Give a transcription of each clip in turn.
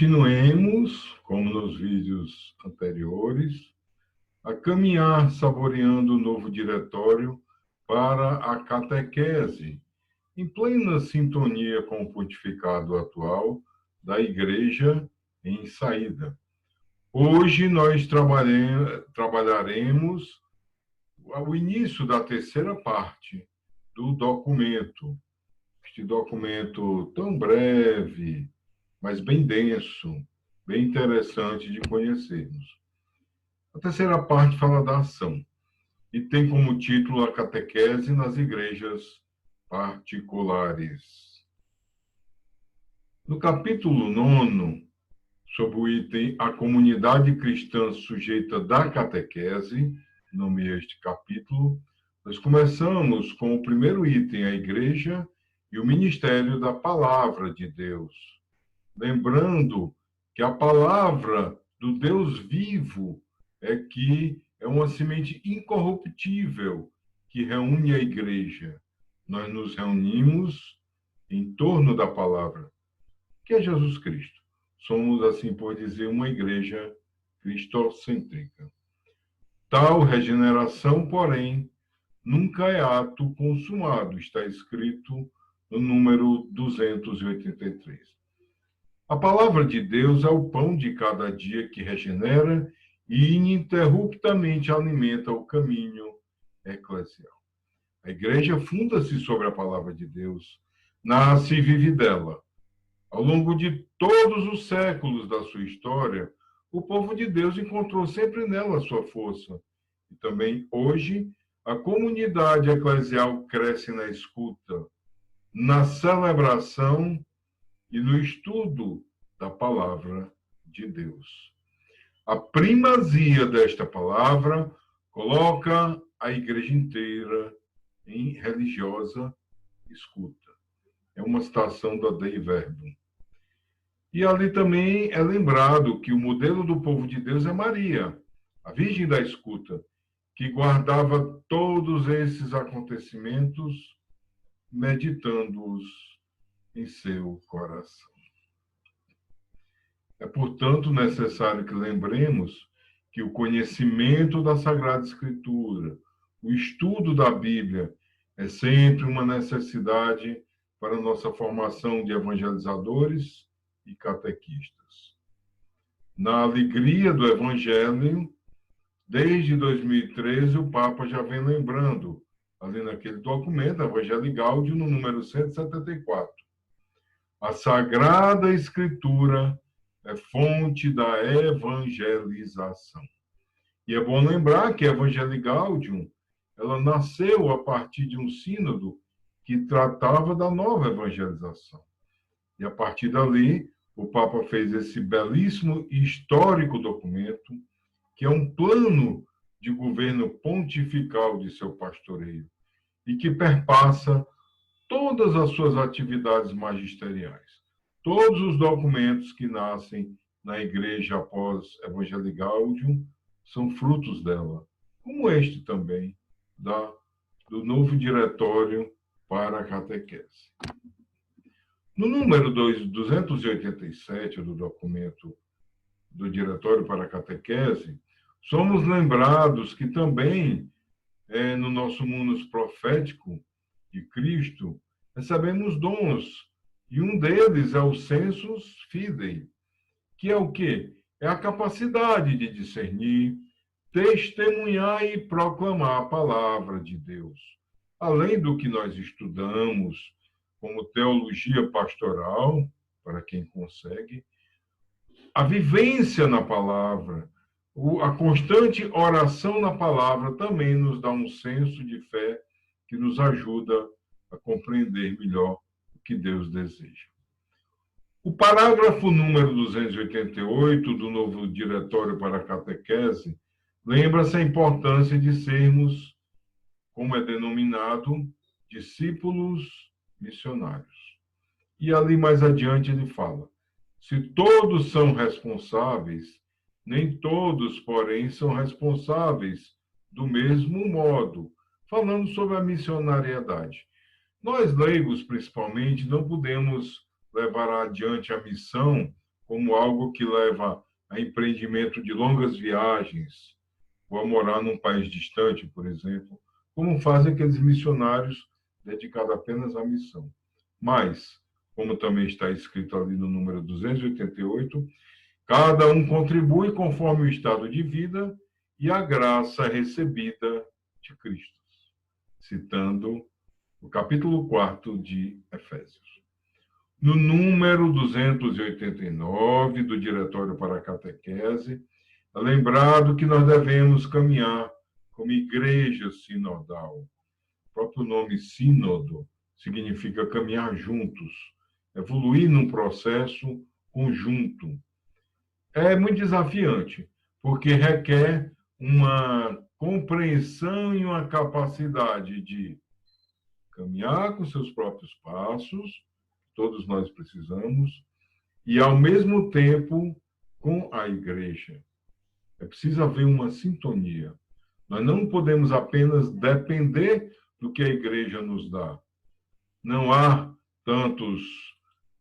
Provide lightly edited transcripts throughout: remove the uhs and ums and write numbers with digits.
Continuemos, como nos vídeos anteriores, a caminhar saboreando o novo diretório para a catequese, em plena sintonia com o pontificado atual da Igreja em saída. Hoje nós trabalharemos o início da terceira parte do documento. Este documento tão breve, mas bem denso, bem interessante de conhecermos. A terceira parte fala da ação e tem como título a catequese nas igrejas particulares. No capítulo 9, sob o item A Comunidade Cristã Sujeita da Catequese, nomeei este capítulo, nós começamos com o primeiro item, a Igreja e o Ministério da Palavra de Deus. Lembrando que a palavra do Deus vivo é uma semente incorruptível que reúne a igreja. Nós nos reunimos em torno da palavra, que é Jesus Cristo. Somos, assim por dizer, uma igreja cristocêntrica. Tal regeneração, porém, nunca é ato consumado, está escrito no número 283. A palavra de Deus é o pão de cada dia que regenera e ininterruptamente alimenta o caminho eclesial. A igreja funda-se sobre a palavra de Deus, nasce e vive dela. Ao longo de todos os séculos da sua história, o povo de Deus encontrou sempre nela a sua força. E também hoje, a comunidade eclesial cresce na escuta, na celebração e no estudo da palavra de Deus. A primazia desta palavra coloca a igreja inteira em religiosa escuta. É uma citação da Dei Verbum. E ali também é lembrado que o modelo do povo de Deus é Maria, a Virgem da escuta, que guardava todos esses acontecimentos, meditando-os em seu coração. É, portanto, necessário que lembremos que o conhecimento da Sagrada Escritura, o estudo da Bíblia, é sempre uma necessidade para a nossa formação de evangelizadores e catequistas. Na alegria do Evangelho, desde 2013, o Papa já vem lembrando, ali naquele documento, Evangelii Gaudium, no número 174. A Sagrada Escritura é fonte da evangelização. E é bom lembrar que a Evangelii Gaudium, ela nasceu a partir de um sínodo que tratava da nova evangelização. E a partir dali, o Papa fez esse belíssimo e histórico documento, que é um plano de governo pontifical de seu pastoreio, e que perpassa todas as suas atividades magisteriais. Todos os documentos que nascem na igreja após Evangelii Gaudium são frutos dela, como este também, do novo diretório para a catequese. No número 287 do documento do Diretório para a Catequese, somos lembrados que também, no nosso munus profético de Cristo, recebemos dons, e um deles é o sensus fidei, que é o quê? É a capacidade de discernir, testemunhar e proclamar a palavra de Deus. Além do que nós estudamos, como teologia pastoral, para quem consegue, a vivência na palavra, a constante oração na palavra também nos dá um senso de fé que nos ajuda a compreender melhor o que Deus deseja. O parágrafo número 288 do novo Diretório para a Catequese lembra-se a importância de sermos, como é denominado, discípulos missionários. E ali mais adiante ele fala: se todos são responsáveis, nem todos, porém, são responsáveis do mesmo modo, falando sobre a missionariedade. Nós, leigos, principalmente, não podemos levar adiante a missão como algo que leva a empreendimento de longas viagens, ou a morar num país distante, por exemplo, como fazem aqueles missionários dedicados apenas à missão. Mas, como também está escrito ali no número 288, cada um contribui conforme o estado de vida e a graça recebida de Cristo, citando o capítulo 4 de Efésios. No número 289 do Diretório para a Catequese, é lembrado que nós devemos caminhar como igreja sinodal. O próprio nome sínodo significa caminhar juntos, evoluir num processo conjunto. É muito desafiante, porque requer uma compreensão e uma capacidade de caminhar com seus próprios passos, todos nós precisamos, e ao mesmo tempo com a igreja. É preciso haver uma sintonia. Nós não podemos apenas depender do que a igreja nos dá. Não há tantos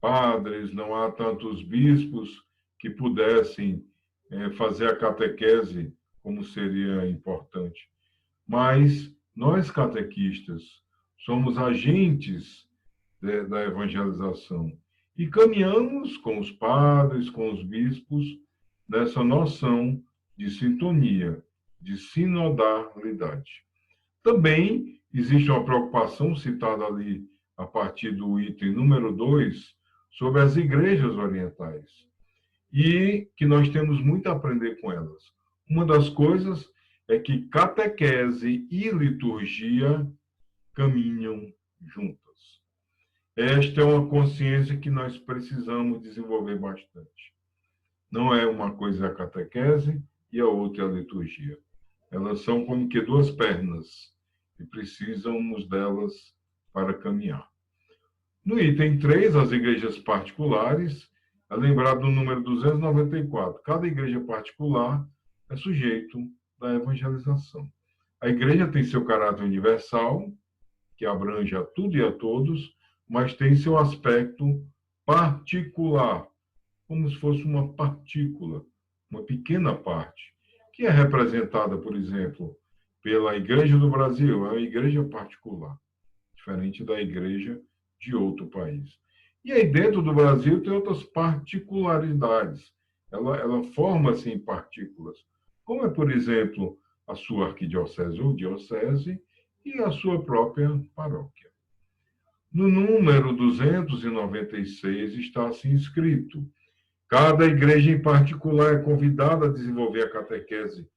padres, não há tantos bispos que pudessem fazer a catequese como seria importante. Mas nós, catequistas, somos agentes da evangelização e caminhamos com os padres, com os bispos, nessa noção de sintonia, de sinodalidade. Também existe uma preocupação citada ali a partir do item número 2, sobre as igrejas orientais, e que nós temos muito a aprender com elas. Uma das coisas é que catequese e liturgia caminham juntas. Esta é uma consciência que nós precisamos desenvolver bastante. Não é uma coisa a catequese e a outra a liturgia. Elas são como que duas pernas e precisamos delas para caminhar. No item 3, as igrejas particulares, é lembrado no número 294. Cada igreja particular é sujeito da evangelização. A igreja tem seu caráter universal, que abrange a tudo e a todos, mas tem seu aspecto particular, como se fosse uma partícula, uma pequena parte, que é representada, por exemplo, pela Igreja do Brasil, é uma igreja particular, diferente da igreja de outro país. E aí dentro do Brasil tem outras particularidades. Ela forma-se em partículas, como é, por exemplo, a sua arquidiocese ou diocese e a sua própria paróquia. No número 296 está assim escrito: cada igreja em particular é convidada a desenvolver a catequese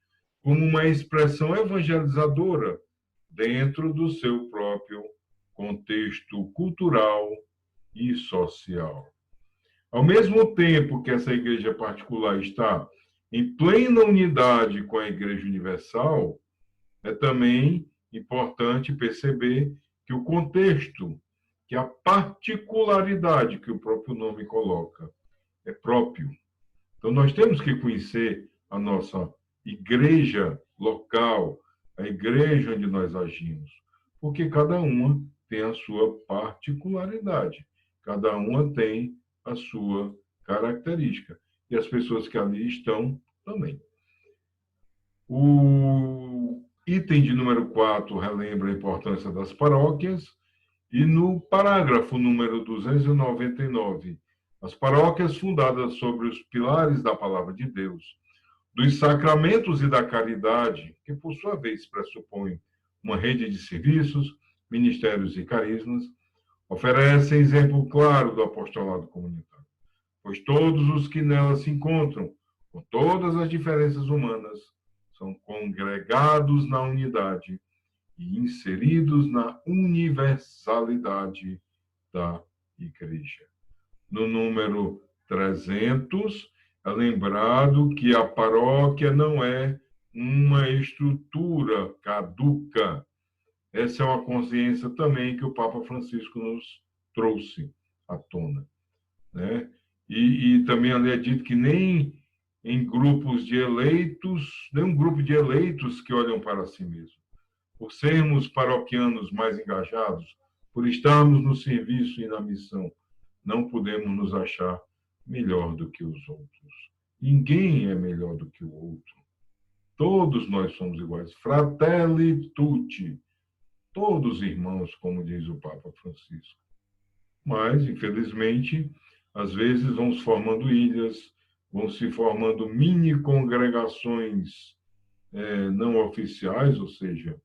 como uma expressão evangelizadora dentro do seu próprio contexto cultural e social. Ao mesmo tempo que essa igreja particular está em plena unidade com a Igreja Universal, é também importante perceber que o contexto, que a particularidade que o próprio nome coloca, é próprio. Então, nós temos que conhecer a nossa igreja local, a igreja onde nós agimos, porque cada uma tem a sua particularidade, cada uma tem a sua característica, e as pessoas que ali estão também. O item de número 4 relembra a importância das paróquias, e no parágrafo número 299, as paróquias fundadas sobre os pilares da palavra de Deus, dos sacramentos e da caridade, que por sua vez pressupõem uma rede de serviços, ministérios e carismas, oferecem exemplo claro do apostolado comunitário, pois todos os que nelas se encontram, com todas as diferenças humanas, são congregados na unidade e inseridos na universalidade da Igreja. No número 300, é lembrado que a paróquia não é uma estrutura caduca. Essa é uma consciência também que o Papa Francisco nos trouxe à tona, né? E também ali é dito que nem em grupos de eleitos, nenhum grupo de eleitos que olham para si mesmo. Por sermos paroquianos mais engajados, por estarmos no serviço e na missão, não podemos nos achar melhor do que os outros. Ninguém é melhor do que o outro. Todos nós somos iguais. Fratelli tutti. Todos irmãos, como diz o Papa Francisco. Mas, infelizmente, às vezes vão se formando ilhas, vão se formando mini congregações não oficiais, ou seja,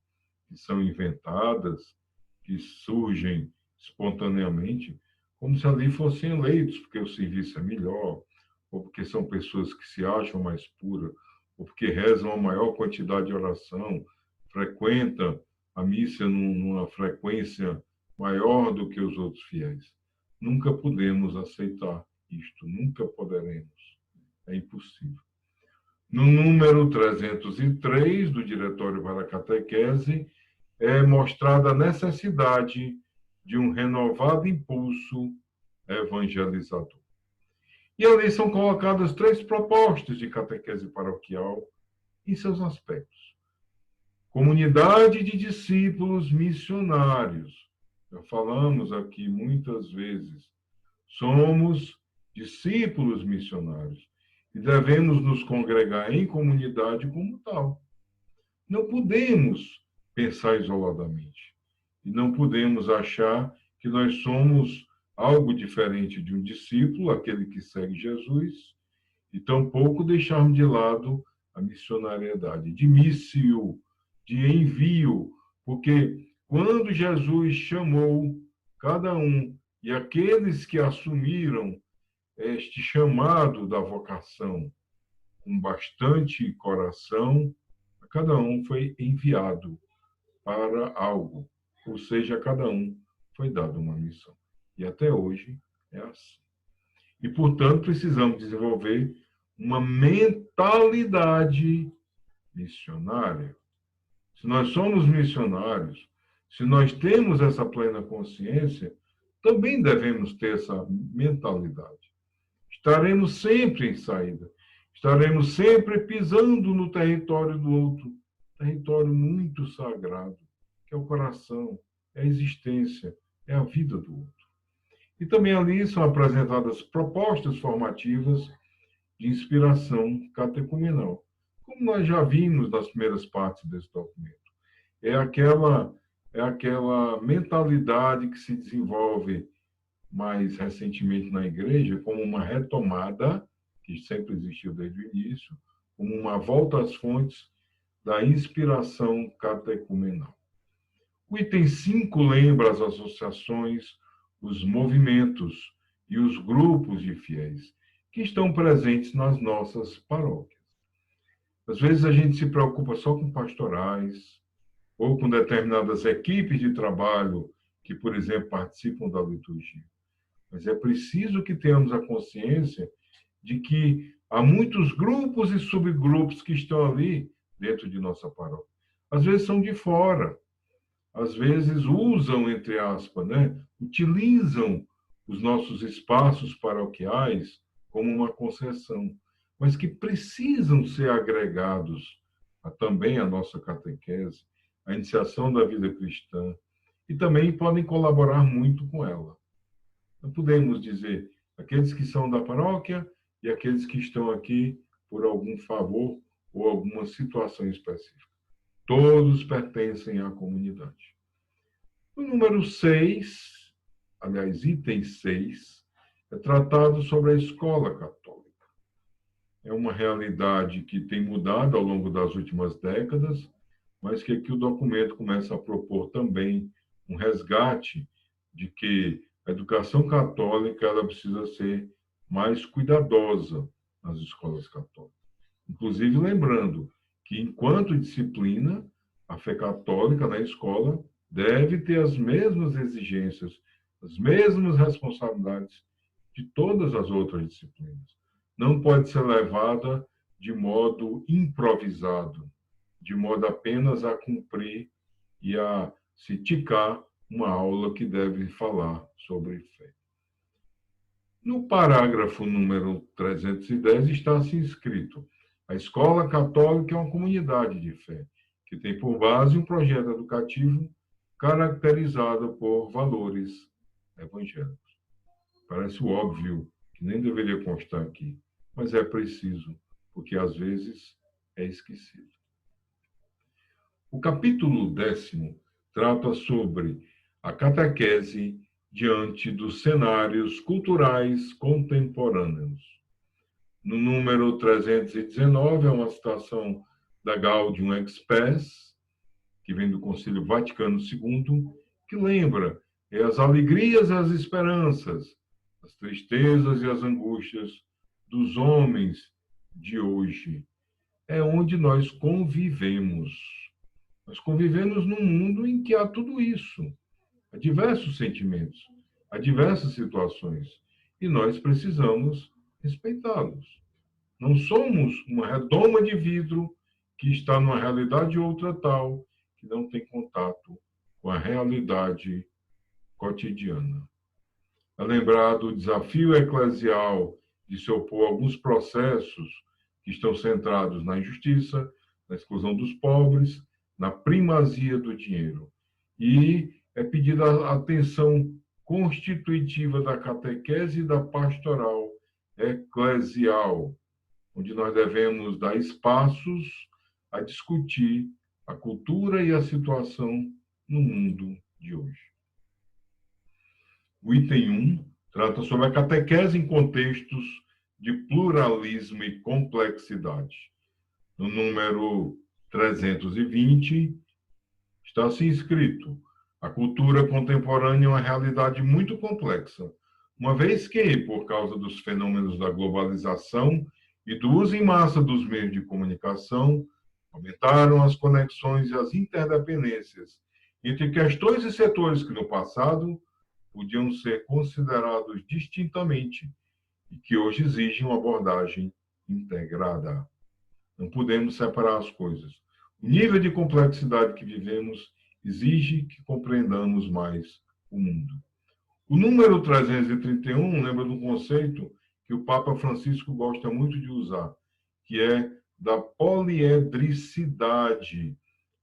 que são inventadas, que surgem espontaneamente, como se ali fossem eleitos, porque o serviço é melhor, ou porque são pessoas que se acham mais puras, ou porque rezam a maior quantidade de oração, frequentam a missa numa frequência maior do que os outros fiéis. Nunca podemos aceitar isto, nunca poderemos. É impossível. No número 303 do Diretório para a Catequese, é mostrada a necessidade de um renovado impulso evangelizador. E ali são colocadas 3 propostas de catequese paroquial em seus aspectos. Comunidade de discípulos missionários. Já falamos aqui muitas vezes. Somos discípulos missionários e devemos nos congregar em comunidade como tal. Não podemos pensar isoladamente e não podemos achar que nós somos algo diferente de um discípulo, aquele que segue Jesus, e tampouco deixarmos de lado a missionariedade, de missio, de envio, porque quando Jesus chamou cada um e aqueles que assumiram este chamado da vocação com bastante coração, cada um foi enviado para algo, ou seja, a cada um foi dada uma missão. E até hoje é assim. E, portanto, precisamos desenvolver uma mentalidade missionária. Se nós somos missionários, se nós temos essa plena consciência, também devemos ter essa mentalidade. Estaremos sempre em saída. Estaremos sempre pisando no território do outro, território muito sagrado, que é o coração, é a existência, é a vida do outro. E também ali são apresentadas propostas formativas de inspiração catecumenal, como nós já vimos nas primeiras partes desse documento. É aquela mentalidade que se desenvolve mais recentemente na igreja como uma retomada, que sempre existiu desde o início, como uma volta às fontes da inspiração catecumenal. O item 5 lembra as associações, os movimentos e os grupos de fiéis que estão presentes nas nossas paróquias. Às vezes a gente se preocupa só com pastorais ou com determinadas equipes de trabalho que, por exemplo, participam da liturgia. Mas é preciso que tenhamos a consciência de que há muitos grupos e subgrupos que estão ali dentro de nossa paróquia. Às vezes são de fora, às vezes usam, entre aspas, utilizam os nossos espaços paroquiais como uma concessão, mas que precisam ser agregados também à nossa catequese, à iniciação da vida cristã, e também podem colaborar muito com ela. Não podemos dizer aqueles que são da paróquia e aqueles que estão aqui por algum favor ou alguma situação específica. Todos pertencem à comunidade. O número 6, aliás, item 6, é tratado sobre a escola católica. É uma realidade que tem mudado ao longo das últimas décadas, mas que aqui o documento começa a propor também um resgate de que a educação católica ela precisa ser mais cuidadosa nas escolas católicas. Inclusive, lembrando que, enquanto disciplina, a fé católica na escola deve ter as mesmas exigências, as mesmas responsabilidades de todas as outras disciplinas. Não pode ser levada de modo improvisado, de modo apenas a cumprir e a se ticar uma aula que deve falar sobre fé. No parágrafo número 310 está assim escrito: a escola católica é uma comunidade de fé, que tem por base um projeto educativo caracterizado por valores evangélicos. Parece óbvio que nem deveria constar aqui, mas é preciso, porque às vezes é esquecido. O capítulo 10º trata sobre a catequese diante dos cenários culturais contemporâneos. No número 319, é uma citação da Gaudium et Spes, que vem do Concílio Vaticano II, que lembra as alegrias e as esperanças, as tristezas e as angústias dos homens de hoje. É onde nós convivemos. Nós convivemos num mundo em que há tudo isso. Há diversos sentimentos, há diversas situações, e nós precisamos respeitá-los. Não somos uma redoma de vidro que está numa realidade outra tal, que não tem contato com a realidade cotidiana. É lembrado o desafio eclesial de se opor a alguns processos que estão centrados na injustiça, na exclusão dos pobres, na primazia do dinheiro. E é pedida a atenção constitutiva da catequese e da pastoral eclesial, onde nós devemos dar espaços a discutir a cultura e a situação no mundo de hoje. O item 1 trata sobre a catequese em contextos de pluralismo e complexidade. No número 320, está assim escrito: a cultura contemporânea é uma realidade muito complexa, uma vez que, por causa dos fenômenos da globalização e do uso em massa dos meios de comunicação, aumentaram as conexões e as interdependências entre questões e setores que no passado podiam ser considerados distintamente e que hoje exigem uma abordagem integrada. Não podemos separar as coisas. O nível de complexidade que vivemos exige que compreendamos mais o mundo. O número 331 lembra de um conceito que o Papa Francisco gosta muito de usar, que é da poliedricidade,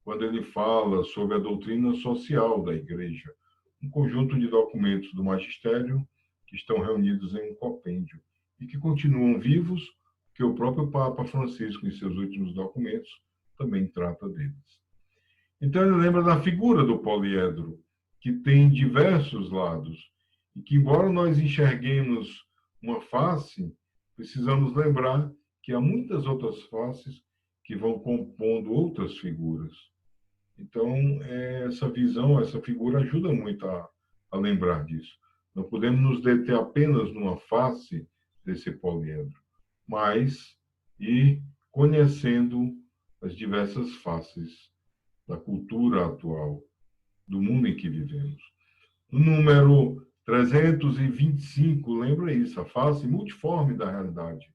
quando ele fala sobre a doutrina social da Igreja, um conjunto de documentos do magistério que estão reunidos em um compêndio e que continuam vivos, que o próprio Papa Francisco, em seus últimos documentos, também trata deles. Então, ele lembra da figura do poliedro, que tem diversos lados, e que, embora nós enxerguemos uma face, precisamos lembrar que há muitas outras faces que vão compondo outras figuras. Então, essa visão, essa figura ajuda muito a lembrar disso. Não podemos nos deter apenas numa face desse poliedro, mas ir conhecendo as diversas faces da cultura atual, do mundo em que vivemos. O número 325 lembra isso, a face multiforme da realidade,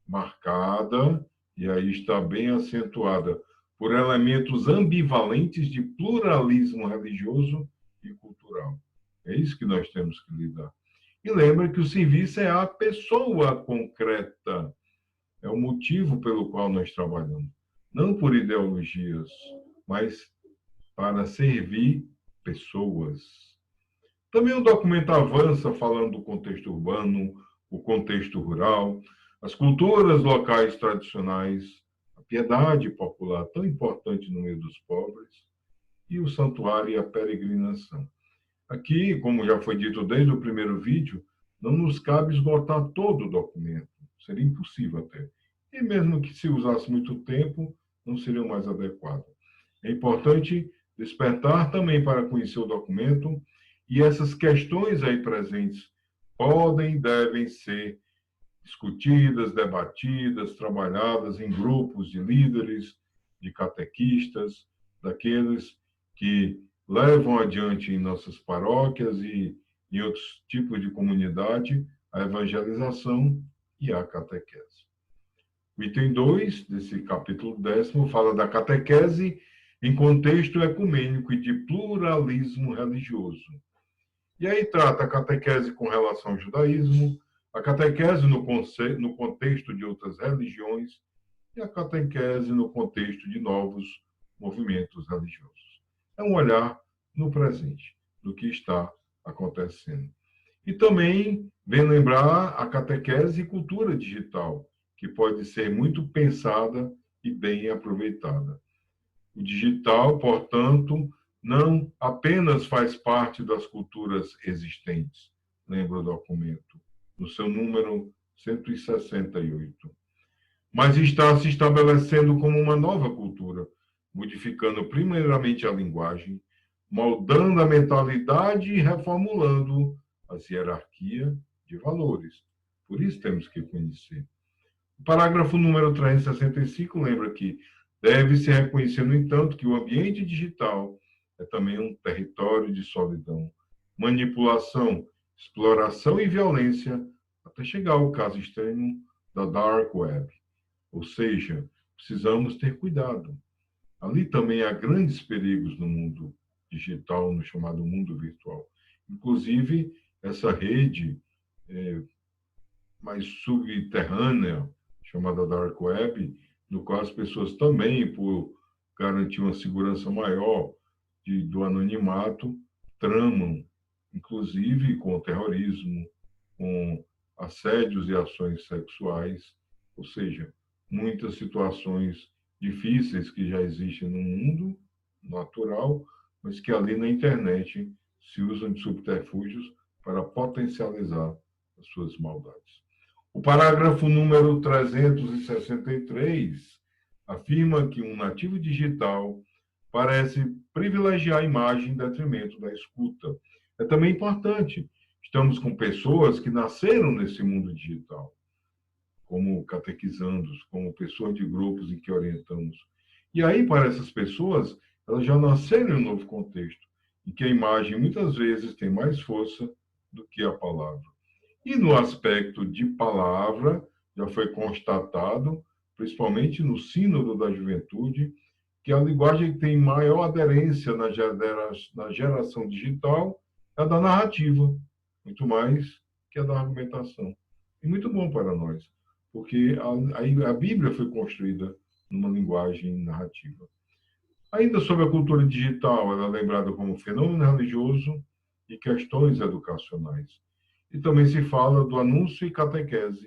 marcada, e aí está bem acentuada, por elementos ambivalentes de pluralismo religioso e cultural. É isso que nós temos que lidar. E lembra que o serviço é a pessoa concreta, é o motivo pelo qual nós trabalhamos. Não por ideologias, mas para servir pessoas. Também o documento avança falando do contexto urbano, o contexto rural, as culturas locais tradicionais, a piedade popular tão importante no meio dos pobres, e o santuário e a peregrinação. Aqui, como já foi dito desde o primeiro vídeo, não nos cabe esgotar todo o documento, seria impossível até. E mesmo que se usasse muito tempo, não seria o mais adequado. É importante despertar também para conhecer o documento, e essas questões aí presentes podem e devem ser discutidas, debatidas, trabalhadas em grupos de líderes, de catequistas, daqueles que levam adiante em nossas paróquias e em outros tipos de comunidade a evangelização e a catequese. O item 2 desse capítulo 10º fala da catequese em contexto ecumênico e de pluralismo religioso. E aí trata a catequese com relação ao judaísmo, a catequese no contexto de outras religiões e a catequese no contexto de novos movimentos religiosos. É um olhar no presente, do que está acontecendo. E também vem lembrar a catequese e cultura digital, que pode ser muito pensada e bem aproveitada. O digital, portanto, não apenas faz parte das culturas existentes, lembra o documento, no seu número 168, mas está se estabelecendo como uma nova cultura, modificando primeiramente a linguagem, moldando a mentalidade e reformulando as hierarquias de valores. Por isso temos que conhecer. O parágrafo número 365 lembra que deve-se reconhecer, no entanto, que o ambiente digital é também um território de solidão, manipulação, exploração e violência, até chegar ao caso extremo da Dark Web. Ou seja, precisamos ter cuidado. Ali também há grandes perigos no mundo digital, no chamado mundo virtual. Inclusive, essa rede mais subterrânea, chamada Dark Web, no qual as pessoas também, por garantir uma segurança maior do anonimato, tramam, inclusive com terrorismo, com assédios e ações sexuais, ou seja, muitas situações difíceis que já existem no mundo natural, mas que ali na internet se usam de subterfúgios para potencializar as suas maldades. O parágrafo número 363 afirma que um nativo digital parece privilegiar a imagem em detrimento da escuta. É também importante. Estamos com pessoas que nasceram nesse mundo digital, como catequizandos, como pessoas de grupos em que orientamos. E aí, para essas pessoas, elas já nasceram em um novo contexto, em que a imagem muitas vezes tem mais força do que a palavra. E no aspecto de palavra, já foi constatado, principalmente no Sínodo da Juventude, que a linguagem que tem maior aderência na geração digital é a da narrativa, muito mais que a da argumentação. E muito bom para nós, porque a Bíblia foi construída numa linguagem narrativa. Ainda sobre a cultura digital, ela é lembrada como fenômeno religioso e questões educacionais. E também se fala do anúncio e catequese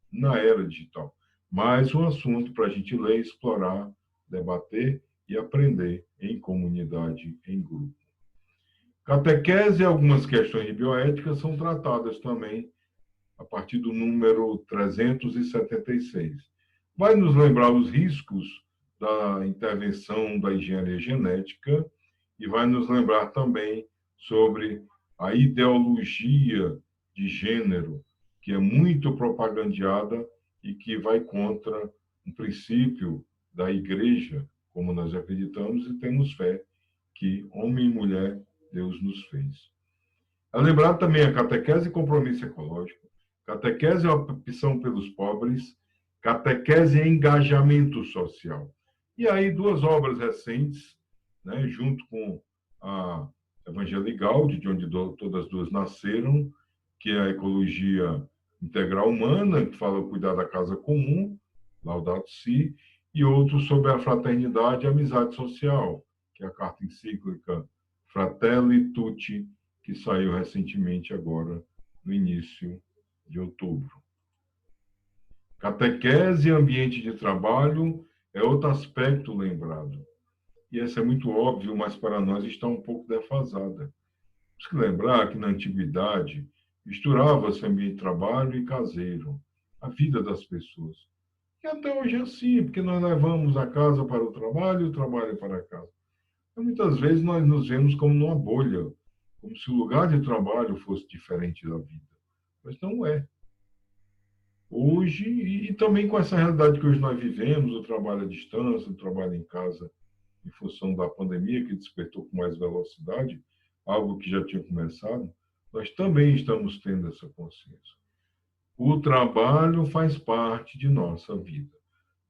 na era digital. Mais um assunto para a gente ler, explorar, debater e aprender em comunidade, em grupo. Catequese e algumas questões de bioética são tratadas também a partir do número 376. Vai nos lembrar os riscos da intervenção da engenharia genética e vai nos lembrar também sobre a ideologia de gênero, que é muito propagandeada e que vai contra um princípio da igreja, como nós acreditamos e temos fé, que homem e mulher Deus nos fez. É lembrado também a catequese e compromisso ecológico, catequese e opção pelos pobres, catequese e engajamento social. E aí, duas obras recentes, né, junto com a Evangelii Gaudium, de onde todas as duas nasceram, que é a Ecologia Integral Humana, que fala o cuidar da casa comum, Laudato Si, e outro sobre a fraternidade e amizade social, que é a carta encíclica Fratelli Tutti, que saiu recentemente agora, no início de outubro. Catequese e ambiente de trabalho é outro aspecto lembrado. E esse é muito óbvio, mas para nós está um pouco defasada. Temos que lembrar que na antiguidade misturava-se ambiente de trabalho e caseiro, a vida das pessoas. E até hoje é assim, porque nós levamos a casa para o trabalho e o trabalho para a casa. Então, muitas vezes nós nos vemos como numa bolha, como se o lugar de trabalho fosse diferente da vida. Mas não é. Hoje, e também com essa realidade que hoje nós vivemos, o trabalho à distância, o trabalho em casa, em função da pandemia, que despertou com mais velocidade, algo que já tinha começado, nós também estamos tendo essa consciência. O trabalho faz parte de nossa vida.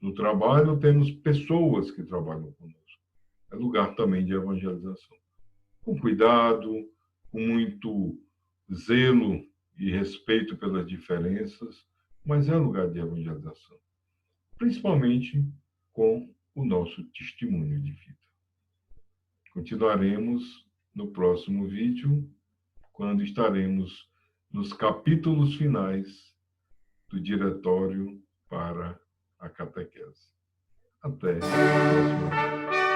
No trabalho, temos pessoas que trabalham conosco. É lugar também de evangelização. Com cuidado, com muito zelo e respeito pelas diferenças, mas é lugar de evangelização. Principalmente com o nosso testemunho de vida. Continuaremos no próximo vídeo, quando estaremos nos capítulos finais do Diretório para a Catequese. Até a próxima vez.